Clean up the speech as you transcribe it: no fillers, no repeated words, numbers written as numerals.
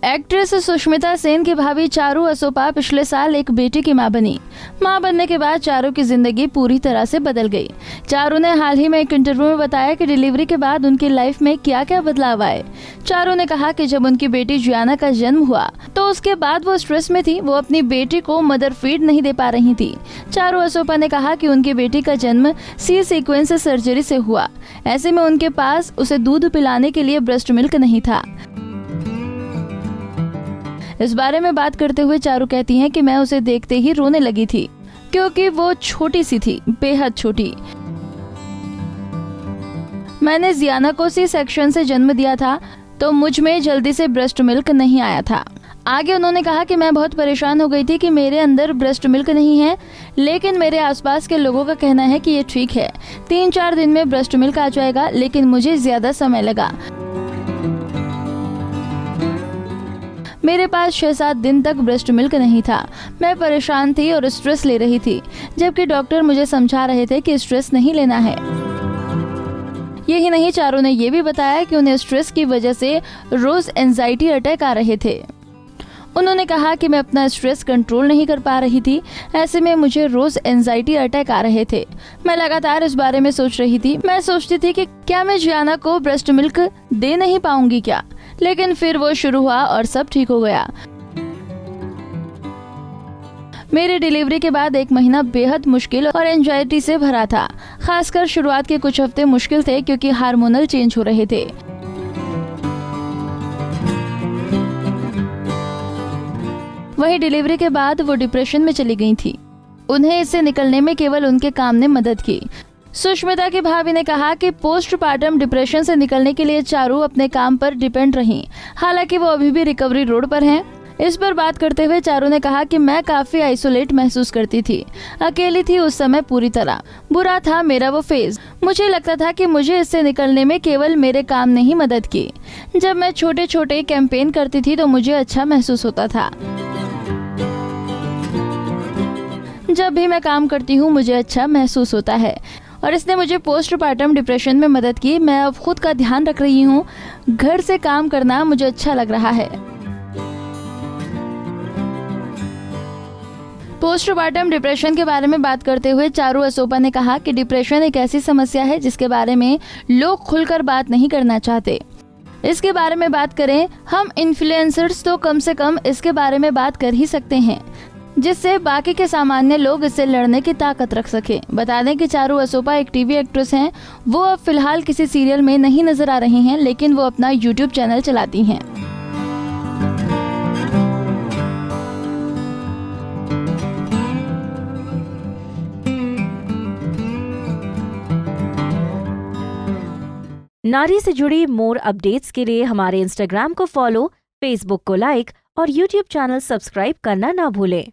Actress Sushmita Sen की भाभी चारू असोपा पिछले साल एक बेटी की मां बनी। मां बनने के बाद चारू की जिंदगी पूरी तरह से बदल गई। चारू ने हाल ही में एक इंटरव्यू में बताया कि डिलीवरी के बाद उनकी लाइफ में क्या क्या बदलाव आए। चारू ने कहा कि जब उनकी बेटी जियाना का जन्म हुआ तो उसके बाद वो स्ट्रेस में थी। वो अपनी बेटी को मदर फीड नहीं दे पा रही थी। चारू असोपा ने कहा कि उनकी बेटी का जन्म सी सीक्वेंस सर्जरी से हुआ। ऐसे में उनके पास उसे दूध पिलाने के लिए ब्रेस्ट मिल्क नहीं था। इस बारे में बात करते हुए चारू कहती हैं कि मैं उसे देखते ही रोने लगी थी क्योंकि वो छोटी सी थी, बेहद छोटी। मैंने जियाना को सी सेक्शन से जन्म दिया था तो मुझ में जल्दी से ब्रेस्ट मिल्क नहीं आया था। आगे उन्होंने कहा कि मैं बहुत परेशान हो गई थी कि मेरे अंदर ब्रेस्ट मिल्क नहीं है, लेकिन मेरे आसपास के लोगों का कहना है कि ये ठीक है, 3-4 दिन में ब्रेस्ट मिल्क आ जाएगा, लेकिन मुझे ज्यादा समय लगा। मेरे पास 6-7 दिन तक ब्रेस्ट मिल्क नहीं था। मैं परेशान थी और स्ट्रेस ले रही थी, जबकि डॉक्टर मुझे समझा रहे थे कि स्ट्रेस नहीं लेना है। यही नहीं, चारू ने ये भी बताया कि उन्हें स्ट्रेस की वजह से रोज एंजाइटी अटैक आ रहे थे। उन्होंने कहा कि मैं अपना स्ट्रेस कंट्रोल नहीं कर पा रही थी, ऐसे में मुझे रोज एंजाइटी अटैक आ रहे थे। मैं लगातार इस बारे में सोच रही थी। मैं सोचती थी कि क्या मैं जियाना को ब्रेस्ट मिल्क दे नहीं पाऊंगी क्या, लेकिन फिर वो शुरू हुआ और सब ठीक हो गया। मेरी डिलीवरी के बाद 1 महीना बेहद मुश्किल और एंजाइटी से भरा था। खासकर शुरुआत के कुछ हफ्ते मुश्किल थे क्योंकि हार्मोनल चेंज हो रहे थे। वहीं डिलीवरी के बाद वो डिप्रेशन में चली गई थी। उन्हें इससे निकलने में केवल उनके काम ने मदद की। सुष्मिता की भाभी ने कहा कि पोस्टपार्टम डिप्रेशन से निकलने के लिए चारू अपने काम पर डिपेंड रहीं। हालांकि वो अभी भी रिकवरी रोड पर हैं। इस पर बात करते हुए चारू ने कहा कि मैं काफी आइसोलेट महसूस करती थी, अकेली थी उस समय पूरी तरह। बुरा था मेरा वो फेज। मुझे लगता था कि मुझे इससे निकलने में केवल मेरे काम ने ही मदद की। जब मैं छोटे छोटे कैंपेन करती थी तो मुझे अच्छा महसूस होता था। जब भी मैं काम करती हूँ मुझे अच्छा महसूस होता है और इसने मुझे पोस्टपार्टम डिप्रेशन में मदद की। मैं अब खुद का ध्यान रख रही हूँ। घर से काम करना मुझे अच्छा लग रहा है। पोस्टपार्टम डिप्रेशन के बारे में बात करते हुए चारू असोपा ने कहा कि डिप्रेशन एक ऐसी समस्या है जिसके बारे में लोग खुलकर बात नहीं करना चाहते। इसके बारे में बात करें हम इन्फ्लुएंसर्स तो कम से कम इसके बारे में बात कर ही सकते हैं, जिससे बाकी के सामान्य लोग इससे लड़ने की ताकत रख सके। बता दें कि चारू असोपा एक टीवी एक्ट्रेस हैं। वो अब फिलहाल किसी सीरियल में नहीं नजर आ रही हैं, लेकिन वो अपना यूट्यूब चैनल चलाती हैं। नारी से जुड़ी मोर अपडेट्स के लिए हमारे इंस्टाग्राम को फॉलो, फेसबुक को लाइक और यूट्यूब चैनल सब्सक्राइब करना ना भूलें।